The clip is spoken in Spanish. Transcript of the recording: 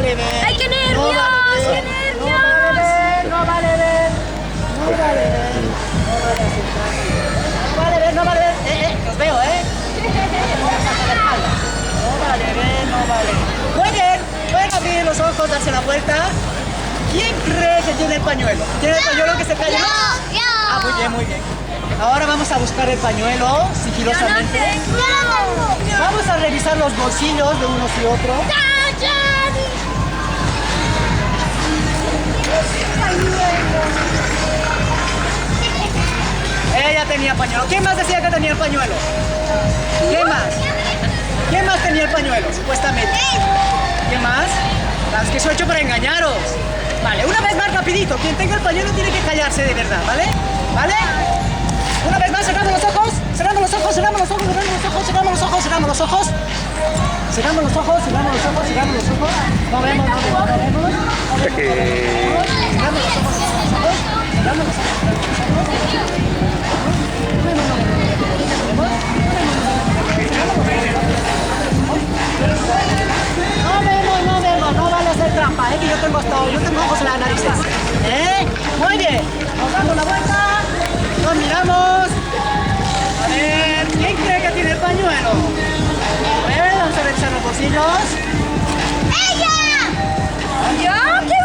vale ver. ¡Ay, qué nervios! No vale ver. ¡Qué nervios! No vale ver. No vale ver. No vale ver. No vale ver. Os veo, No vale ver, no vale. Muy bien. Pueden abrir los ojos, darse la vuelta. ¿Quién cree que tiene el pañuelo? ¿Tiene el pañuelo que se cae? ¡Yo! Ah, muy bien, muy bien. Ahora vamos a buscar el pañuelo sigilosamente. Vamos a revisar los bolsillos de unos y otros. Ella tenía pañuelo. ¿Quién más decía que tenía el pañuelo? ¿Quién más? ¿Quién más tenía el pañuelo, supuestamente? ¿Quién más? Las que soy hecho para engañaros. Vale, una vez más rapidito. Quien tenga el pañuelo tiene que callarse de verdad, ¿vale? ¿Vale? Una vez más, cerramos los ojos. Cerramos los ojos, cerramos los ojos, cerramos los ojos, cerramos los ojos, cerramos los ojos. Cerramos los ojos, cerramos los ojos, cerramos los ojos. No vemos, no vemos, no vemos. Cerramos los ojos, cerramos los ojos. No vale hacer trampa, que yo tengo ojos en las narices. Muy bien, nos damos la vuelta, nos miramos. A ver, ¿quién cree que tiene el pañuelo? A ver, vamos a revisar los bolsillos. ¡Ella! ¿Yo? ¿Qué